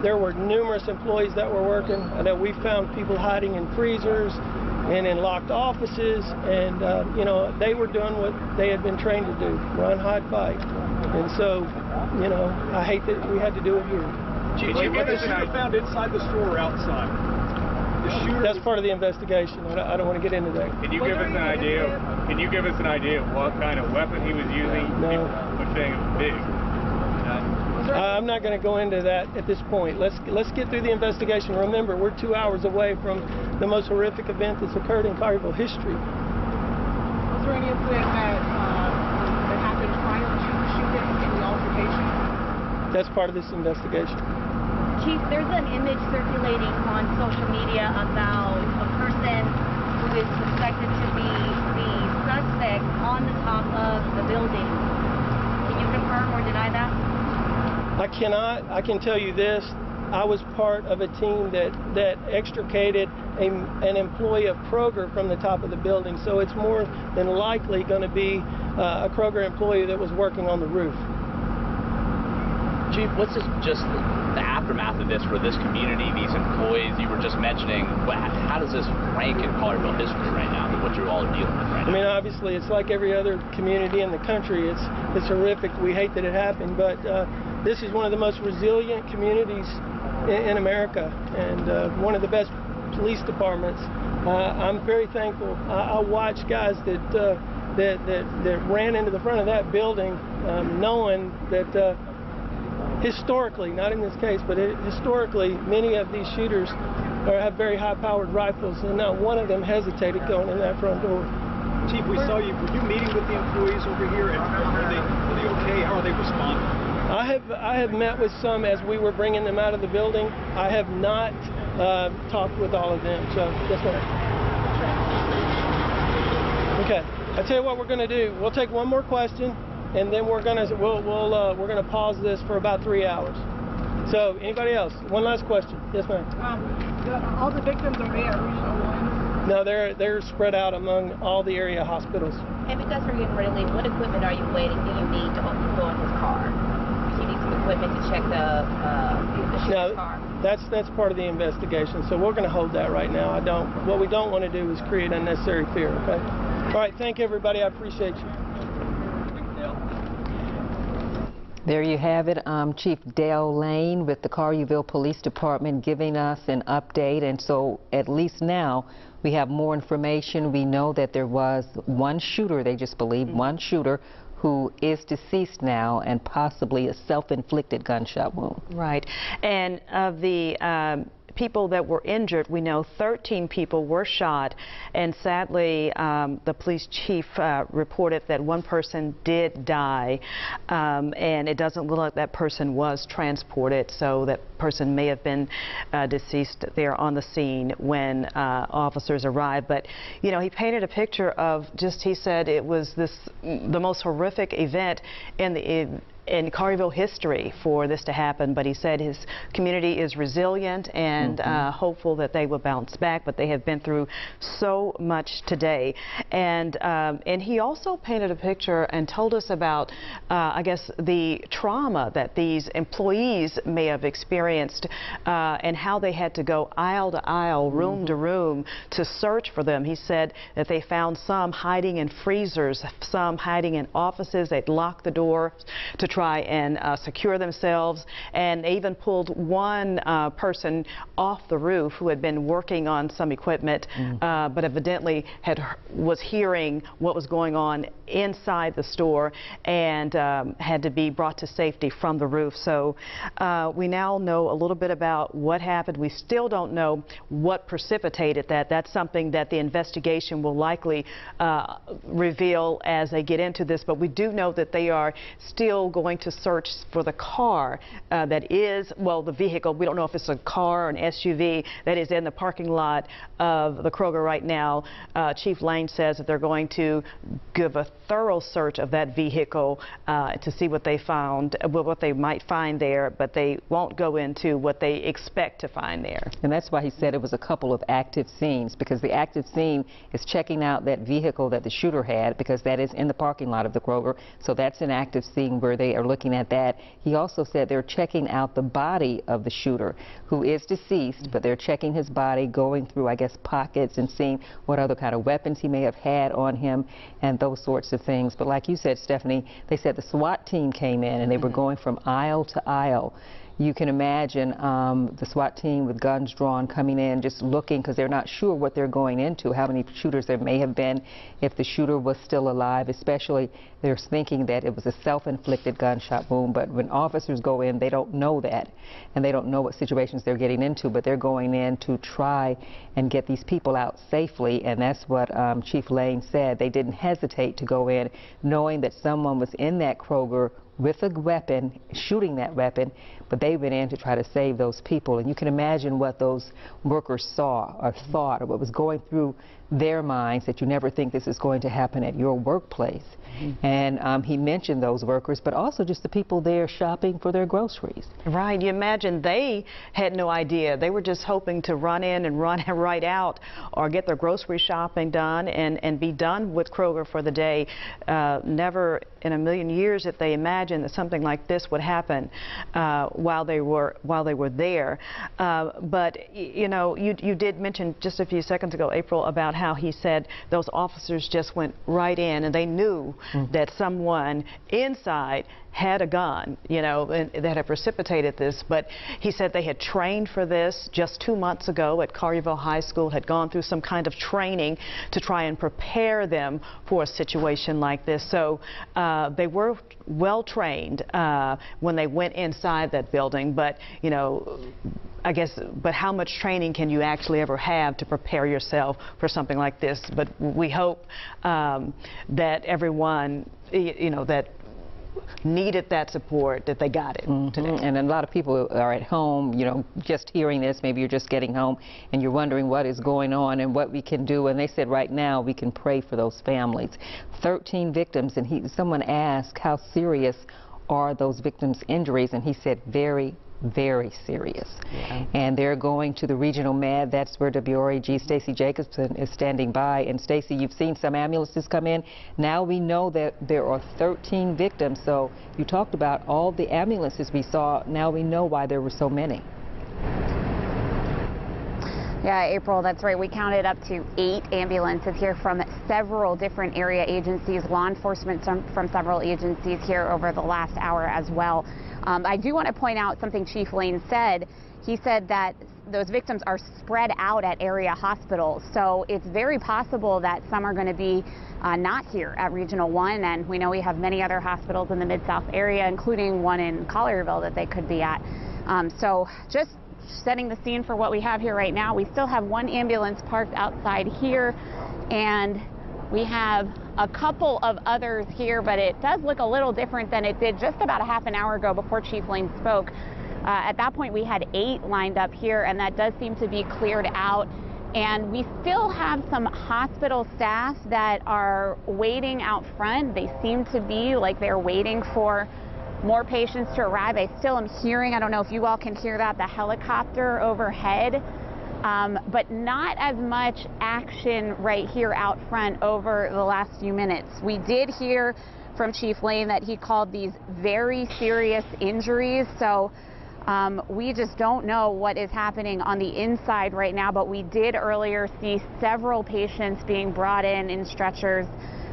There were numerous employees that were working, that we found people hiding in freezers and in locked offices, and you know, they were doing what they had been trained to do: run, hide, fight. And so, you know, I hate that we had to do it here. Did you get the shooter found inside the store or outside? The shooter. That's part of the investigation. I don't want to get into that. Can you give us an idea? Can you give us an idea of what kind of weapon he was using? No. We're saying it was big. I'm not going to go into that at this point. Let's get through the investigation. Remember, we're 2 hours away from the most horrific event that's occurred in Collierville history. Was there any incident that happened prior to the shooting in the altercation? That's part of this investigation. Chief, there's an image circulating on social media about a person who is suspected to be the suspect on the top of the building. Can you confirm or deny that? I cannot. I can tell you this. I was part of a team that extricated an employee of Kroger from the top of the building, so it's more than likely going to be a Kroger employee that was working on the roof. Chief, what's just the aftermath of this for this community, these employees you were just mentioning? How does this rank in Collierville history right now, what you all are dealing with right now? I mean, obviously, it's like every other community in the country. It's horrific. We hate that it happened, but this is one of the most resilient communities in America, and one of the best police departments. I'm very thankful. I watched guys that ran into the front of that building, knowing that historically, not in this case, but historically, many of these shooters have very high-powered rifles, and not one of them hesitated going in that front door. Chief, we saw you. Were you meeting with the employees over here? And are they okay? How are they responding? I have met with some as we were bringing them out of the building. I have not talked with all of them. So yes, ma'am. Okay. I tell you what we're going to do. We'll take one more question, and then we're going to pause this for about 3 hours. So anybody else? One last question. Yes, ma'am. All the victims are there at Regional 1? No, they're spread out among all the area hospitals. And because we're getting ready to leave, what equipment are you waiting? Do you need to go in his car? Do you need some equipment to check the shooter's car? That's part of the investigation. So we're going to hold that right now. What we don't want to do is create unnecessary fear. Okay. All right. Thank everybody. I appreciate you. There you have it, Chief Dale Lane with the Collierville Police Department giving us an update. And so at least now we have more information. We know that there was one shooter, they just believe, one shooter who is deceased now and possibly a self-inflicted gunshot wound. Right. And of the people that were injured, we know 13 people were shot, and sadly the police chief reported that one person did die, and it doesn't look like that person was transported, so that person may have been deceased there on the scene when officers arrived. But you know, he painted a picture of he said it was the most horrific event in Collierville history for this to happen, but he said his community is resilient and hopeful that they will bounce back, but they have been through so much today. And he also painted a picture and told us about, I guess, the trauma that these employees may have experienced and how they had to go aisle to aisle, room to room to search for them. He said that they found some hiding in freezers, some hiding in offices. They'd lock the door to try and secure themselves, and they even pulled one person off the roof who had been working on some equipment, but evidently was hearing what was going on inside the store and had to be brought to safety from the roof. So we now know a little bit about what happened. We still don't know what precipitated that. That's something that the investigation will likely reveal as they get into this, but we do know that they are still going to search for the car that is, well, the vehicle. We don't know if it's a car or an SUV that is in the parking lot of the Kroger right now. Chief Lane says that they're going to give a thorough search of that vehicle to see what they found, what they might find there, but they won't go into what they expect to find there. And that's why he said it was a couple of active scenes, because the active scene is checking out that vehicle that the shooter had, because that is in the parking lot of the Kroger. So that's an active scene where they they are looking at that. He also said they're checking out the body of the shooter, who is deceased, but they're checking his body, going through, I guess, pockets and seeing what other kind of weapons he may have had on him and those sorts of things. But like you said, Stephanie, they said the SWAT team came in and they were going from aisle to aisle. You can imagine the SWAT team with guns drawn coming in, just looking, because they're not sure what they're going into, how many shooters there may have been, if the shooter was still alive, especially they're thinking that it was a self-inflicted gunshot wound. But when officers go in, they don't know that, and they don't know what situations they're getting into, but they're going in to try and get these people out safely, and that's what Chief Lane said. They didn't hesitate to go in, knowing that someone was in that Kroger with a weapon, shooting that weapon, but they went in to try to save those people. And you can imagine what those workers saw or thought, or what was going through their minds, that you never think this is going to happen at your workplace. And he mentioned those workers, but also just the people there shopping for their groceries. Right. You imagine they had no idea. They were just hoping to run in and run right out, or get their grocery shopping done and be done with Kroger for the day. Never in a million years if they imagined that something like this would happen while they were there. But you know, you did mention just a few seconds ago, April, about how he said those officers just went right in and they knew that someone inside had a gun, you know, that had precipitated this. But he said they had trained for this just 2 months ago at Collierville High School, had gone through some kind of training to try and prepare them for a situation like this. So they were well trained when they went inside that building. But, you know, I guess, but how much training can you actually ever have to prepare yourself for something like this? But we hope that everyone, you know, that needed that support, that they got it today. And a lot of people are at home, you know, just hearing this. Maybe you're just getting home and you're wondering what is going on and what we can do. And they said right now we can pray for those families. 13 victims, and someone asked how serious are those victims' injuries, and he said very, very serious. And they're going to the regional med. That's where WRAG Stacey Jacobson is standing by. And Stacey, you've seen some ambulances come in. Now we know that there are 13 victims. So you talked about all the ambulances we saw. Now we know why there were so many. Yeah, April, that's right. We counted up to 8 ambulances here from several different area agencies, law enforcement from several agencies here over the last hour as well. I do want to point out something Chief Lane said. He said that those victims are spread out at area hospitals, so it's very possible that some are going to be not here at Regional 1, and we know we have many other hospitals in the Mid-South area, including one in Collierville that they could be at. So just setting the scene for what we have here right now. We still have 1 ambulance parked outside here, and we have a couple of others here, but it does look a little different than it did just about a half an hour ago before Chief Lane spoke. At that point, we had 8 lined up here, and that does seem to be cleared out. And we still have some hospital staff that are waiting out front. They seem to be like they're waiting for more patients to arrive. I still am hearing, I don't know if you all can hear that, the helicopter overhead, but not as much action right here out front over the last few minutes. We did hear from Chief Lane that he called these very serious injuries, so we just don't know what is happening on the inside right now, but we did earlier see several patients being brought in stretchers.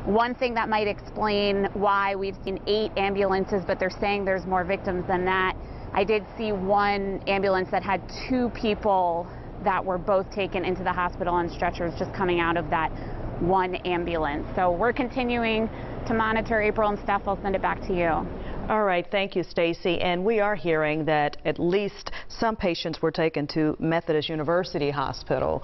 One thing that might explain why we've seen 8 ambulances, but they're saying there's more victims than that. I did see one ambulance that had 2 people that were both taken into the hospital on stretchers just coming out of that one ambulance. So we're continuing to monitor, April and Steph. I'll send it back to you. All right, thank you, Stacey. And we are hearing that at least some patients were taken to Methodist University Hospital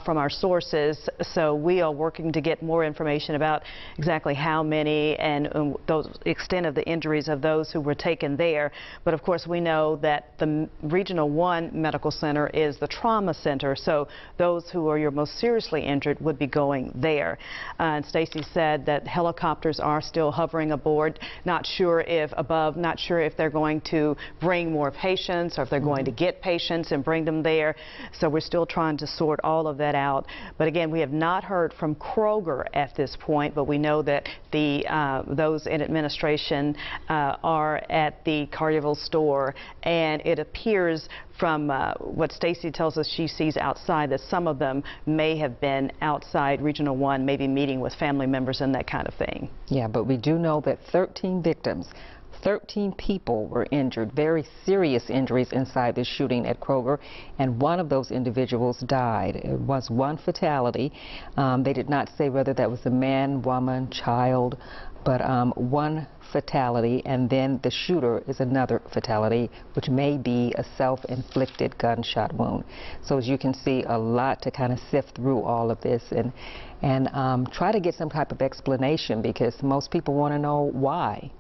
from our sources. So we are working to get more information about exactly how many and the extent of the injuries of those who were taken there. But of course, we know that the Regional 1 Medical Center is the trauma center. So those who are your most seriously injured would be going there. And Stacey said that helicopters are still hovering aboard. Not sure if a above, not sure if they're going to bring more patients or if they're going to get patients and bring them there. So we're still trying to sort all of that out. But again, we have not heard from Kroger at this point, but we know that those in administration are at the Collierville store, and it appears from what Stacy tells us she sees outside that some of them may have been outside Regional 1, maybe meeting with family members and that kind of thing. Yeah, but we do know that 13 victims, 13 people were injured, very serious injuries inside this shooting at Kroger, and one of those individuals died. It was one fatality. They did not say whether that was a man, woman, child, but one fatality, and then the shooter is another fatality, which may be a self-inflicted gunshot wound. So as you can see, a lot to kind of sift through all of this and try to get some type of explanation, because most people want to know why.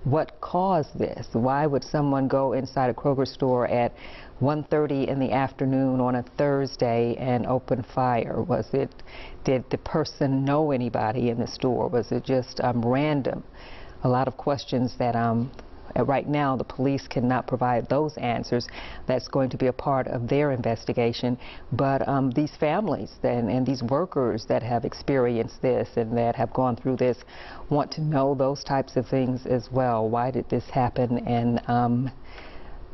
What caused this? Why would someone go inside a Kroger store at 1:30 in the afternoon on a Thursday and open fire? Did the person know anybody in the store? Was it just random? A lot of questions that right now the police cannot provide those answers. That's going to be a part of their investigation. But these families and these workers that have experienced this and that have gone through this want to know those types of things as well. Why did this happen, and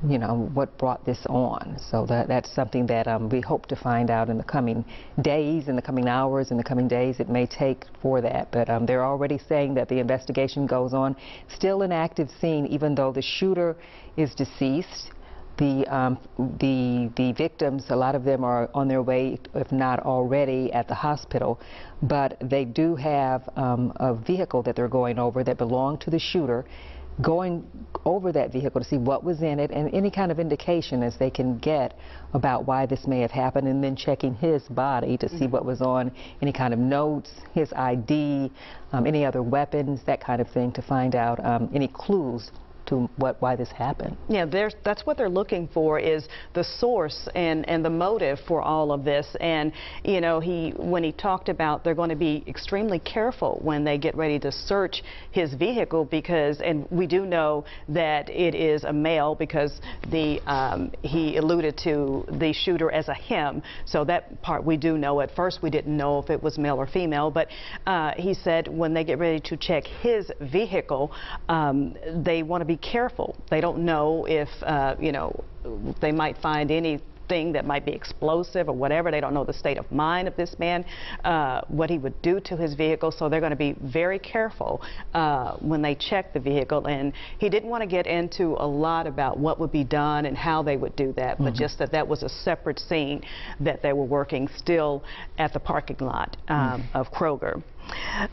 you know, what brought this on? So that's something that we hope to find out in the coming days, in the coming hours, in the coming days. It may take for that, but they're already saying that the investigation goes on. Still an active scene, even though the shooter is deceased. The victims, a lot of them are on their way, if not already, at the hospital, but they do have a vehicle that they're going over that belonged to the shooter, going over that vehicle to see what was in it and any kind of indication as they can get about why this may have happened, and then checking his body to see what was on, any kind of notes, his ID, any other weapons, that kind of thing, to find out any clues to why this happened. Yeah, that's what they're looking for, is the source and the motive for all of this. And you know, when he talked about they're going to be extremely careful when they get ready to search his vehicle, because, and we do know that it is a male, because he alluded to the shooter as a him, so that part we do know. At first we didn't know if it was male or female, but he said when they get ready to check his vehicle, they want to be careful. They don't know if you know, they might find anything that might be explosive or whatever. They don't know the state of mind of this man, what he would do to his vehicle, so they're going to be very careful when they check the vehicle. And he didn't want to get into a lot about what would be done and how they would do that, but just that was a separate scene that they were working still at the parking lot of Kroger.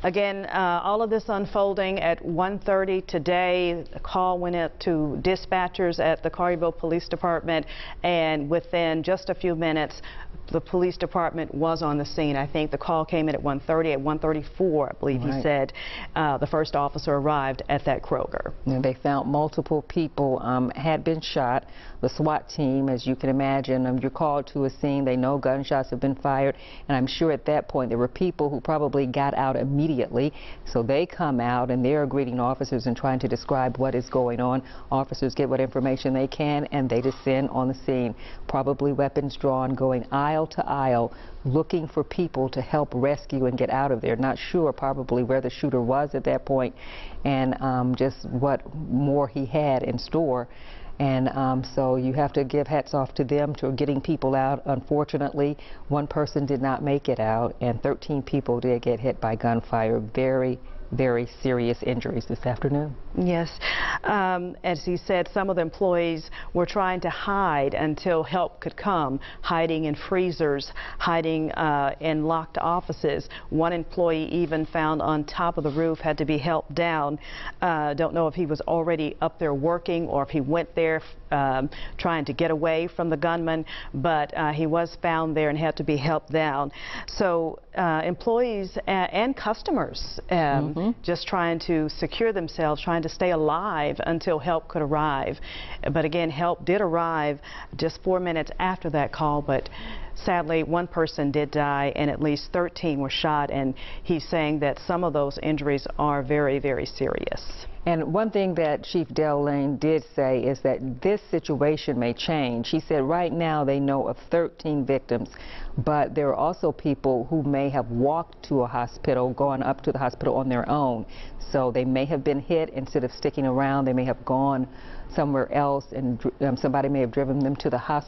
Again, all of this unfolding at 1:30 today. A call went out to dispatchers at the Collierville Police Department, and within just a few minutes, the police department was on the scene. I think the call came in at 1:30. At 1:34, I believe he said, the first officer arrived at that Kroger. And they found multiple people had been shot. The SWAT team, as you can imagine, you're called to a scene. They know gunshots have been fired, and I'm sure at that point there were people who probably got out immediately. So they come out and they're greeting officers and trying to describe what is going on. Officers get what information they can, and they descend on the scene. Probably weapons drawn, going aisle to aisle, looking for people to help rescue and get out of there. Not sure probably where the shooter was at that point, and just what more he had in store. And so you have to give hats off to them for getting people out. Unfortunately, one person did not make it out, and 13 people did get hit by gunfire. Very, very serious injuries this afternoon. Yes. As he said, some of the employees were trying to hide until help could come, hiding in freezers, hiding in locked offices. One employee even found on top of the roof, had to be helped down. Don't know if he was already up there working or if he went there trying to get away from the gunman, but he was found there and had to be helped down. So employees and customers just trying to secure themselves, trying to stay alive until help could arrive. But again, help did arrive just 4 minutes after that call, but sadly one person did die and at least 13 were shot, and he's saying that some of those injuries are very, very serious. And one thing that Chief Dale Lane did say is that this situation may change. He said right now they know of 13 victims, but there are also people who may have walked to a hospital, gone up to the hospital on their own. So they may have been hit. Instead of sticking around, they may have gone somewhere else, and somebody may have driven them to the hospital.